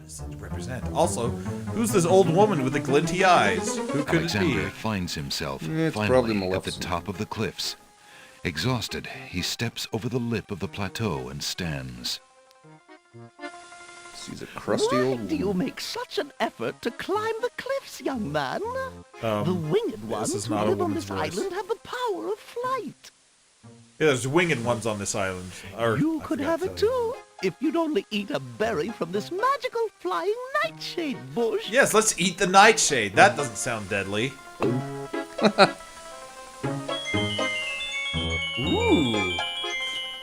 does it represent? Also, who's this old woman with the glinty eyes? Who could Alexander it be? finds himself It's probably finally at the Maleficent. top of the cliffs. Exhausted, he steps over the lip of the plateau and stands. She's a crusty Why old do you woman. make such an effort to climb the cliffs, young man? The winged ones is who not a live on woman's this voice. island have the power of flight. Yeah, there's winged ones on this island. Or, You I could forgot have to it tell you. too, if you'd only eat a berry from this magical flying nightshade bush. Yes, let's eat the nightshade. That doesn't sound deadly. Ooh.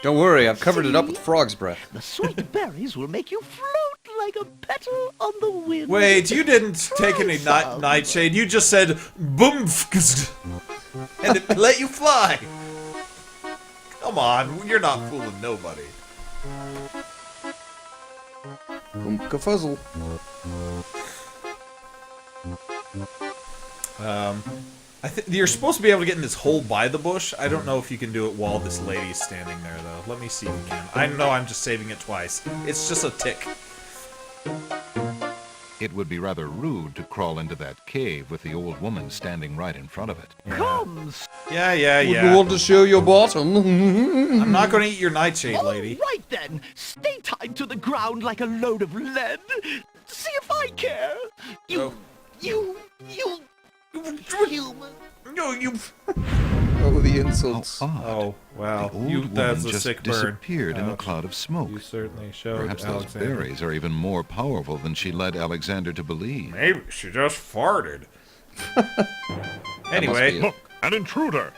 Don't worry, I've covered it up with frog's breath. The sweet berries will make you float like a petal on the wind. Wait, you didn't take any some. nightshade. You just said boom, and it let you fly. Come on, you're not fooling nobody. Oomka fuzzle. I think you're supposed to be able to get in this hole by the bush. I don't know if you can do it while this lady's standing there, though. Let me see if you can. I know I'm just saving it twice. It's just a tick. It would be rather rude to crawl into that cave with the old woman standing right in front of it. Come, Yeah. Would you want to show your bottom? I'm not going to eat your nightshade, lady. All right then, stay tied to the ground like a load of lead. See if I care. You human. No, you. Oh, the insults. How odd. Oh, wow. The old woman That's a just sick burn. disappeared in a Ouch. cloud of smoke. You certainly showed Perhaps those Alexander. berries are even more powerful than she led Alexander to believe. Maybe she just farted. Anyway. That must be Look, an intruder!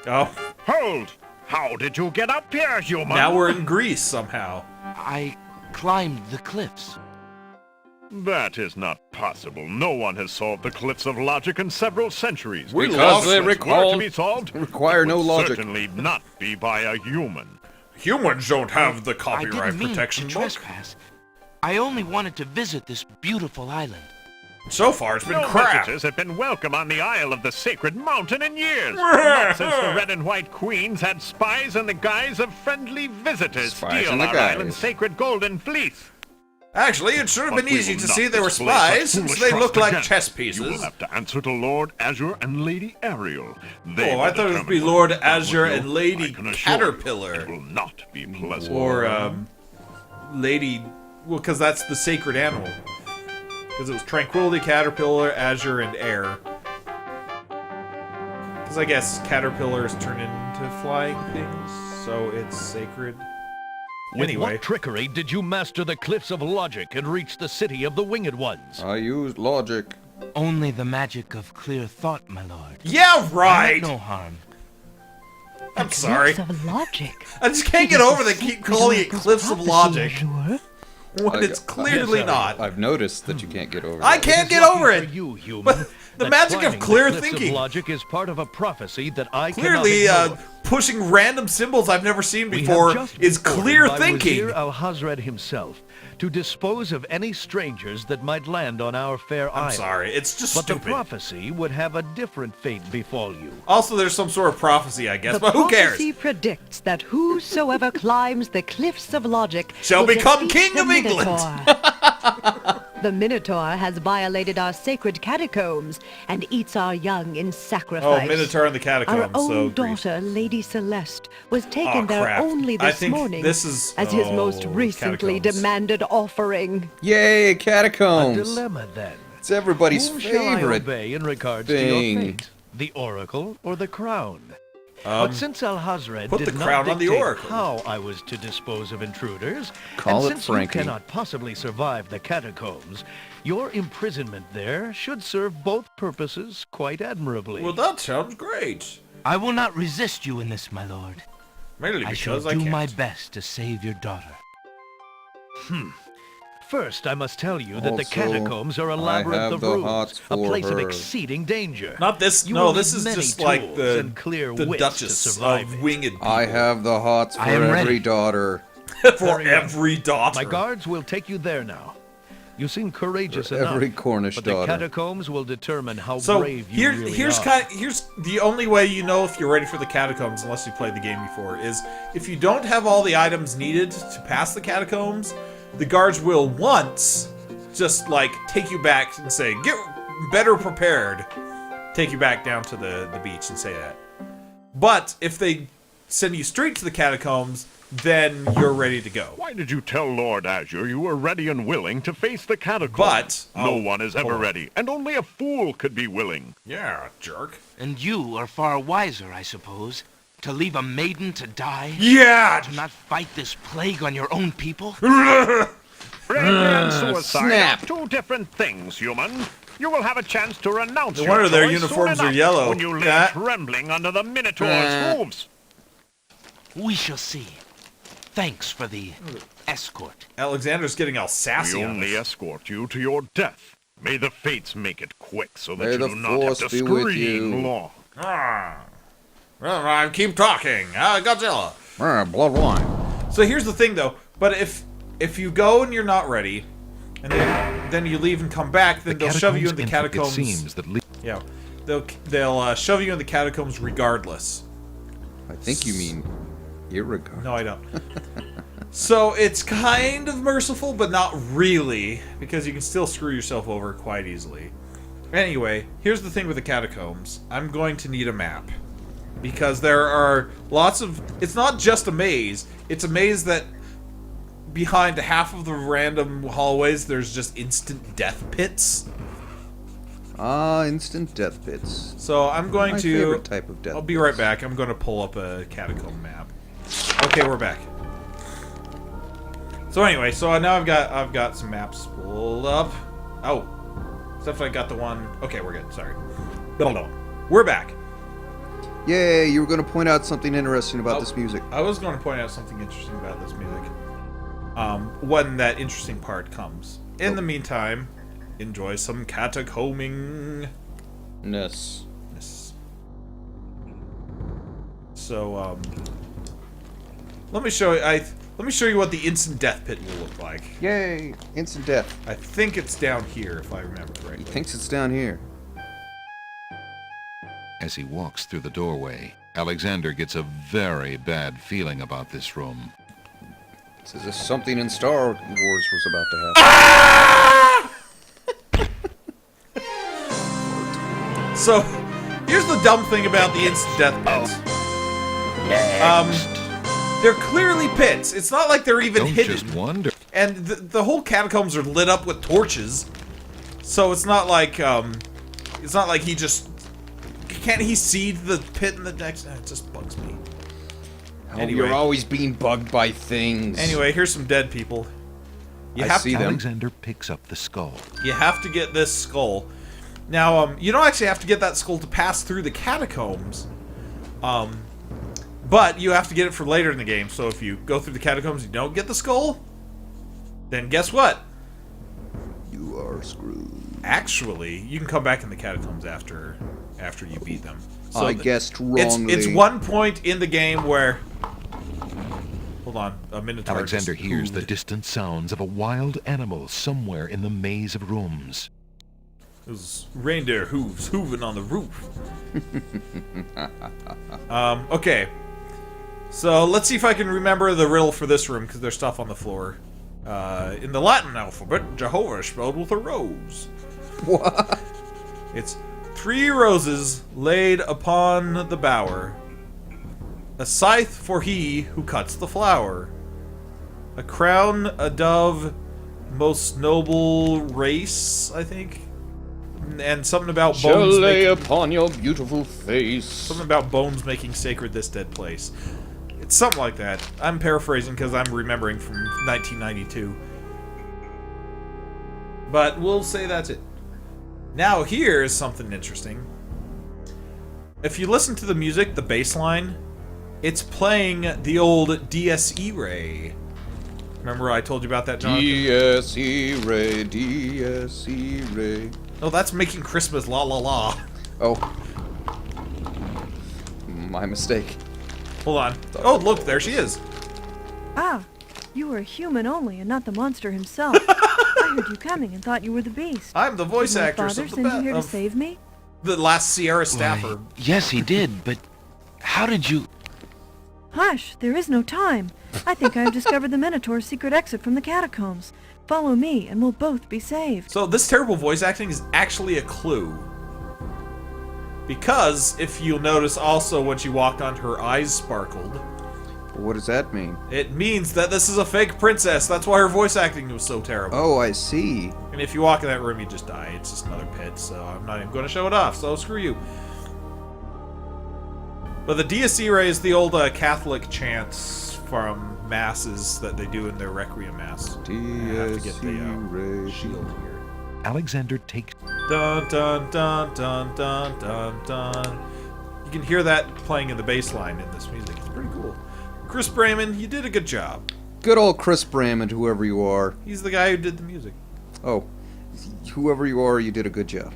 Oh, Hold! How did you get up here, human? now we're in Greece somehow. I climbed the cliffs. That is not possible. No one has solved the cliffs of logic in several centuries. We Because lost they if it were recall- to be solved, require it no would logic. certainly not be by a human. Humans don't have the I copyright didn't mean protection to book. trespass. I only wanted to visit this beautiful island. So far, it's been No crap. visitors have been welcome on the Isle of the Sacred Mountain in years. Not since the Red and White Queens had spies in the guise of friendly visitors Spies steal in the our guise. island's sacred golden fleece. Actually, it should have But been we easy will to not see they were display spies, such since foolish they look trust like again. chess You will pieces. have to answer to Lord Azure and Lady Ariel. They Oh, will I thought it would be determine Lord what comes Azure with you. and Lady I can assure you, Caterpillar. It will not be pleasant. Or, Lady... Well, because that's the sacred animal. Because it was Tranquility, Caterpillar, Azure, and Air. Because I guess caterpillars turn into flying things, so it's sacred. With Anyway. what trickery did you master the cliffs of logic and reach the city of the winged ones? I used logic. Only the magic of clear thought, my lord. Yeah, I right! meant no harm. I'm sorry. Cliffs of logic. I just can't get over they keep calling it Cliffs of Logic. Sure. When it's clearly not. I've noticed that you can't get over I that. can't get Lucky over for it! you, human, But the that magic of climbing the clear cliffs thinking. Of logic is part of a prophecy that I Clearly, cannot ignore. pushing random symbols I've never seen We have before just is been ordered clear by thinking. Wazir Al-Hazred himself to dispose of any strangers that might land on our fair I'm island. sorry, it's just But the stupid. prophecy would have a different fate befall you. Also, there's some sort of prophecy, I guess, The but who cares? prophecy predicts that whosoever climbs the cliffs of logic Shall will become defeat king the of England. Minotaur. The Minotaur has violated our sacred catacombs and eats our young in sacrifice. Oh, Minotaur in the catacombs, Our own so daughter, Lady Celeste, was taken Oh, there crap. only I this think morning this is- as his most oh, recently catacombs. demanded offering. Yay, A catacombs! dilemma then. It's everybody's Whom shall I favorite. obey in regards to thing. your fate? The oracle or the crown? But since Al-Hazred put did the not crown on the dictate oracle. how I was to dispose of intruders, Call and it since Frankie. you cannot possibly survive the catacombs, your imprisonment there should serve both purposes quite admirably. Well, that sounds great. I will not resist you in this, my lord. Mainly I shall because I do can't. my best to save your daughter. First, I must tell you that the Also, catacombs are a I labyrinth have of the rooms, hots a for place of her. exceeding danger. Not this. You No, will this need is many just like tools the and clear the wits to Duchess survive of it. Winged People. I have the hots for I am every ready. daughter. for Very well. every daughter. My guards will take you there now. You seem courageous enough. Every Cornish but daughter. the catacombs will determine how So brave you really here's are. here's the only way you know if you're ready for the catacombs, unless you played the game before, is if you don't have all the items needed to pass the catacombs, the guards will once just like take you back and say, "Get better prepared." Take you back down to the beach and say that. But if they send you straight to the catacombs, then you're ready to go. Why did you tell Lord Azure you were ready and willing to face the catacombs? But no one is ever hold on. ready, and only a fool could be willing. Yeah, jerk. And you are far wiser, I suppose, to leave a maiden to die? Yeah. To not fight this plague on your own people? Bravery and suicide snap. are two different things, human. You will have a chance to renounce No your wonder their choice uniforms soon are enough yellow. when you lay Yeah. trembling under the Minotaur's hooves. We shall see. Thanks for the escort. Alexander's getting all sassy We on only this. escort you to your death. May the fates make it quick so that May you the do not have force to be with scream you. long. Ah. Well, I keep talking. Godzilla. Blood wine. So here's the thing, though. But if you go and you're not ready, and then you leave and come back, then they'll shove you in the catacombs. It seems that Yeah, they'll shove you in the catacombs regardless. I think you mean irregardless. No, I don't. So it's kind of merciful, but not really, because you can still screw yourself over quite easily. Anyway, here's the thing with the catacombs. I'm going to need a map. Because there are lots of... It's not just a maze. It's a maze that behind half of the random hallways, there's just instant death pits. Ah, instant death pits. So I'm going My to... favorite type of death I'll be right back. I'm going to pull up a catacomb map. Okay, we're back. So anyway, so now I've got some maps pulled up. Oh, except I got the one. Okay, we're good. Sorry. No. We're back. Yay, you were going to point out something interesting about this music. I was going to point out something interesting about this music. When that interesting part comes. In the meantime, enjoy some catacombing. Ness. Yes. So, let me show you. Let me show you what the instant death pit will look like. Yay, instant death. I think it's down here, if I remember He correctly. thinks it's down here. As he walks through the doorway, Alexander gets a very bad feeling about this room. It's as if something in Star Wars was about to happen. So, here's the dumb thing about the instant death pits. They're clearly pits. It's not like they're even Don't hidden. just wonder. And the whole catacombs are lit up with torches. So it's not like he just... Can't he see the pit in the next... It just bugs me. Oh, Anyway. you're always being bugged by things. Anyway, here's some dead people. I see them. Alexander picks up the skull. You have to get this skull. Now, you don't actually have to get that skull to pass through the catacombs. But you have to get it for later in the game. So if you go through the catacombs and you don't get the skull, then guess what? You are screwed. Actually, you can come back in the catacombs after you beat them. So I guessed wrongly. It's one point in the game where... Hold on, a Minotaur Alexander just hears the hooved. distant sounds of a wild animal somewhere in the maze of rooms. Those reindeer hooves hooving on the roof. Okay. So let's see if I can remember the riddle for this room, because there's stuff on the floor. In the Latin alphabet, Jehovah is spelled with a rose. What? It's 3 roses laid upon the bower, a scythe for he who cuts the flower, a crown, a dove, most noble race, I think, and something about Shall bones lay making, upon your beautiful face. something about bones making sacred this dead place. It's something like that. I'm paraphrasing because I'm remembering from 1992. But we'll say that's it. Now here's something interesting. If you listen to the music, the bass line, it's playing the old DSE Ray. Remember I told you about that, Jonathan? DSE Ray, DSE Ray. No, that's Making Christmas La La La. Oh. My mistake. Hold on. Oh, look, there she is. Ah, you were a human only and not the monster himself. I heard you coming and thought you were the beast. I'm the voice Did my actress father of the send you here to save me? the last Sierra Staffer. Yes, he did, but how did you... Hi, Hush! There is no time. I think I have discovered the Minotaur's secret exit from the catacombs. Follow me, and we'll both be saved. So this terrible voice acting is actually a clue. Because, if you'll notice also when she walked on, her eyes sparkled. What does that mean? It means that this is a fake princess. That's why her voice acting was so terrible. Oh, I see. And if you walk in that room, you just die. It's just another pit, so I'm not even going to show it off, so screw you. But the Dies Irae is the old Catholic chants from masses that they do in their Requiem Mass. I have to get the shield here. Alexander takes... Dun dun dun dun dun dun dun. You can hear that playing in the bass line in this music. It's pretty cool. Chris Brayman, you did a good job. Good old Chris Brayman, whoever you are. He's the guy who did the music. Oh, whoever you are, you did a good job.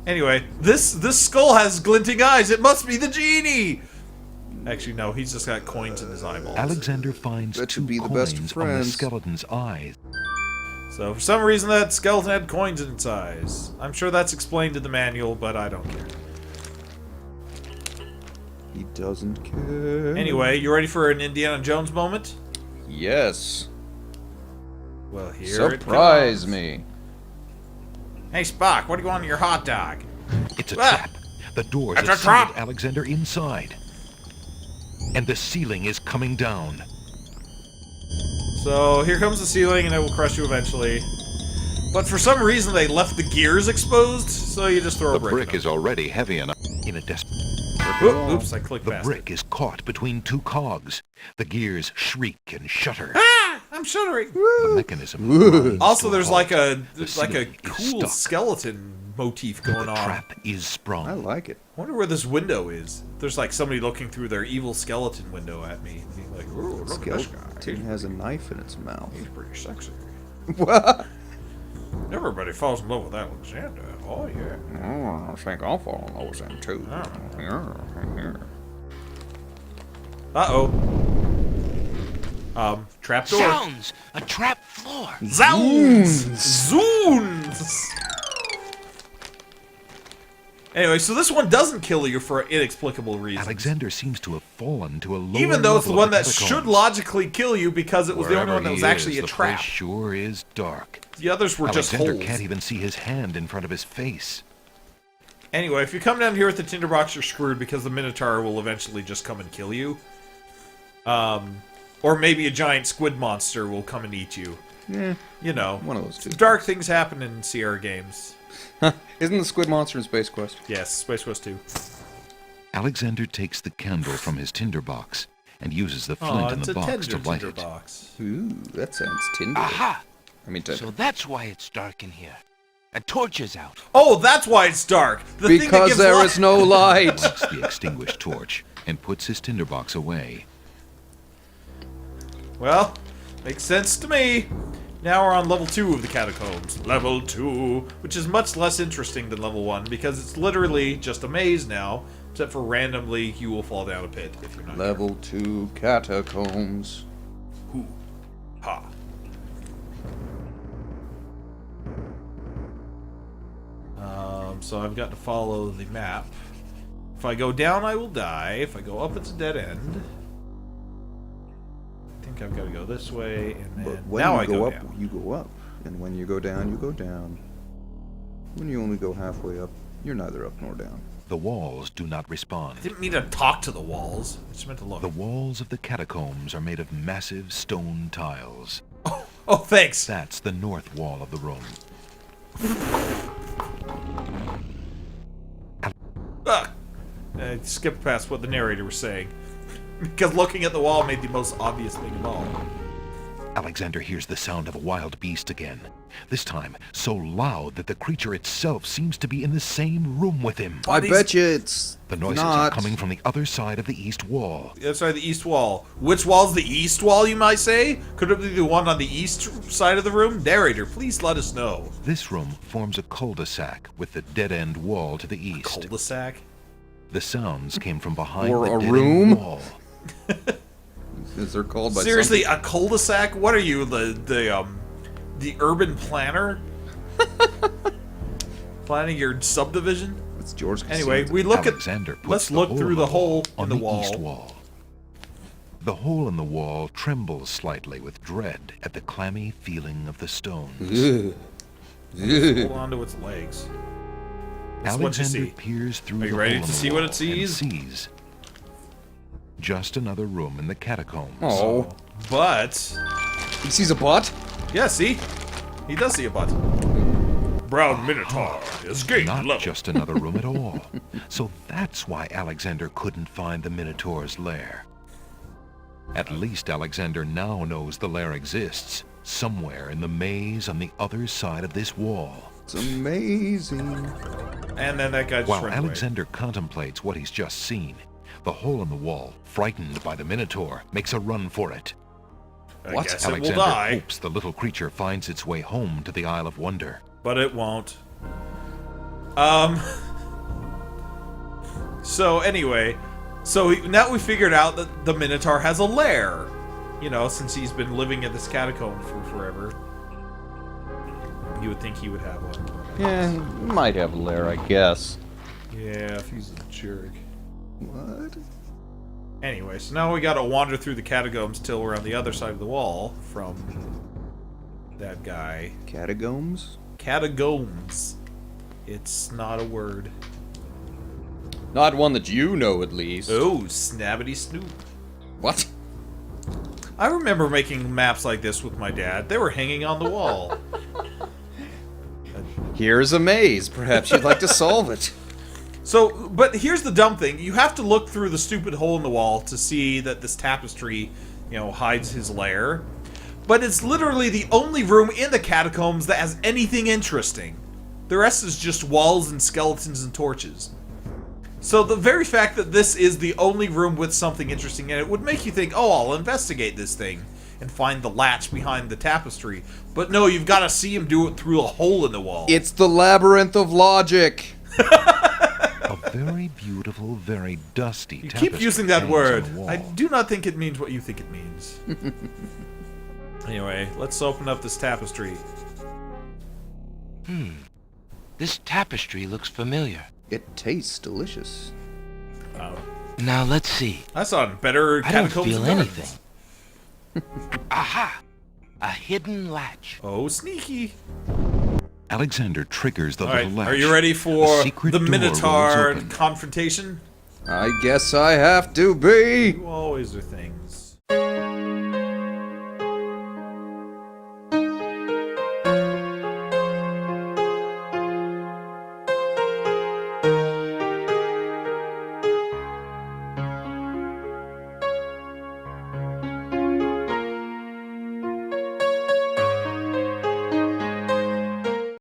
Anyway, this skull has glinting eyes. It must be the genie. Actually, no. He's just got coins in his eyeballs. Alexander finds That should two be the best of coins on the friends. skeleton's eyes. So for some reason, that skeleton had coins in its eyes. I'm sure that's explained in the manual, but I don't care. He doesn't care. Anyway, you ready for an Indiana Jones moment? Yes. Well, here Surprise it comes. me. Hey, Spock, what do you want in your hot dog? It's a Ah! trap. The doors It's a have trap! sealed Alexander inside. And the ceiling is coming down. So here comes the ceiling, and it will crush you eventually. But for some reason, they left the gears exposed, so you just throw The a brick. brick in is already heavy enough. In a desperate... them. Oops, I clicked The past brick it. is caught between two cogs. The gears shriek and shudder. Ah! I'm shuddering. The mechanism grinds Also, to a there's halt. like a The ceiling is cool stuck. skeleton motif going The on. trap is sprung. I like it. I wonder where this window is. There's like somebody looking through their evil skeleton window at me. Being like, ooh, look at this guy. Skeleton has a knife in its mouth. He's pretty sexy. What? Everybody falls in love with Alexander. Oh, yeah. Oh, I think I'll fall in love with him too. Uh-oh. Trapdoor. Sounds! A trap floor! Zounds! Zoons! Anyway, so this one doesn't kill you for inexplicable reasons. Alexander seems to have fallen to a lower Even though it's the level one of that catacombs. should logically kill you because it was the only Wherever one that was he actually is, a the trap. place sure is dark. The others were just Alexander holes. can't even see his hand in front of his face. Anyway, if you come down here with the tinderbox, you're screwed because the Minotaur will eventually just come and kill you. Or maybe a giant squid monster will come and eat you. Yeah, You know. one of those two. Dark things happen in Sierra games. Isn't the squid monster in Space Quest? Yes, Space Quest 2. Alexander takes the candle from his tinderbox and uses the flint in it's the a box to tender light it. tinderbox. Ooh, that sounds tender. Aha! I mean, tender. So that's why it's dark in here. A torch is out. Oh, that's why it's dark. The thing that Because gives there light- is no light. Lights the extinguished torch and puts his tinderbox away. Well, makes sense to me. Now we're on level 2 of the catacombs. Level 2, which is much less interesting than level 1 because it's literally just a maze now, except for randomly you will fall down a pit if you're not Level 2 catacombs. careful. Ha. So I've got to follow the map. If I go down, I will die. If I go up, it's a dead end. I think I've got to go this way, and then But when now you I go up, down. you go up. And when you go down, you go down. When you only go halfway up, you're neither up nor down. The walls do not respond. I didn't mean to talk to the walls. I just meant to look. The walls of the catacombs are made of massive stone tiles. Oh, thanks. That's the north wall of the room. I skipped past what the narrator was saying. Because looking at the wall made the most obvious thing of all. Alexander hears the sound of a wild beast again. This time, so loud that the creature itself seems to be in the same room with him. I bet you it's The noises not. are coming from the other side of the east wall. That's right, the east wall. Which wall's the east wall, you might say? Could it be the one on the east side of the room? Narrator, please let us know. This room forms a cul-de-sac with the dead-end wall to the east. Cul-de-sac? The sounds came from behind Or the a dead-end room? wall. As they're called by Seriously, some a cul-de-sac? What are you, the urban planner? Planning your subdivision? people. It's George Anyway, Costanza. we look Alexander at. puts Let's the look hole through in the the wall hole on in the the wall. east wall. The hole in the wall trembles slightly with dread at the clammy feeling of the stones. Hold on to its legs. That's what you Alexander see. peers through Are you the ready hole in to the see what wall it sees? and sees just another room in the catacombs. Oh, But he sees a butt? yeah, see, he does see a butt. Brown Minotaur is gate Not level. just another room at all. So that's why Alexander couldn't find the Minotaur's lair. At least Alexander now knows the lair exists, somewhere in the maze on the other side of this wall. It's amazing. And then that guy just While ran away. Alexander contemplates what he's just seen, the hole in the wall, frightened by the Minotaur, makes a run for it. I What? guess it will Alexander die, hopes the little creature finds its way home to the Isle of Wonder. but it won't. So anyway, now we figured out that the Minotaur has a lair. You know, since he's been living in this catacomb for forever. You would think he would have one. Yeah, he might have a lair, I guess. Yeah, if he's a jerk. What? Anyway, so now we gotta wander through the catacombs till we're on the other side of the wall from that guy. Catacombs? Catacombs. It's not a word. Not one that you know, at least. Oh, snabbity snoop. What? I remember making maps like this with my dad. They were hanging on the wall. Here's a maze. Perhaps you'd like to solve it. So, but here's the dumb thing. You have to look through the stupid hole in the wall to see that this tapestry, you know, hides his lair. But it's literally the only room in the catacombs that has anything interesting. The rest is just walls and skeletons and torches. So the very fact that this is the only room with something interesting in it would make you think, oh, I'll investigate this thing and find the latch behind the tapestry. But no, you've got to see him do it through a hole in the wall. It's the labyrinth of logic. A very beautiful, very dusty You tapestry keep using that hangs word. on the wall. I do not think it means what you think it means. Anyway, let's open up this tapestry. This tapestry looks familiar. It tastes delicious. Oh. Now let's see. I saw it in better I don't catacombs feel and anything. Aha! A hidden latch. Oh, sneaky. Alexander triggers the All right, little latch. are you ready A for secret the door Minotaur rolls open. confrontation? I guess I have to be. You always are things.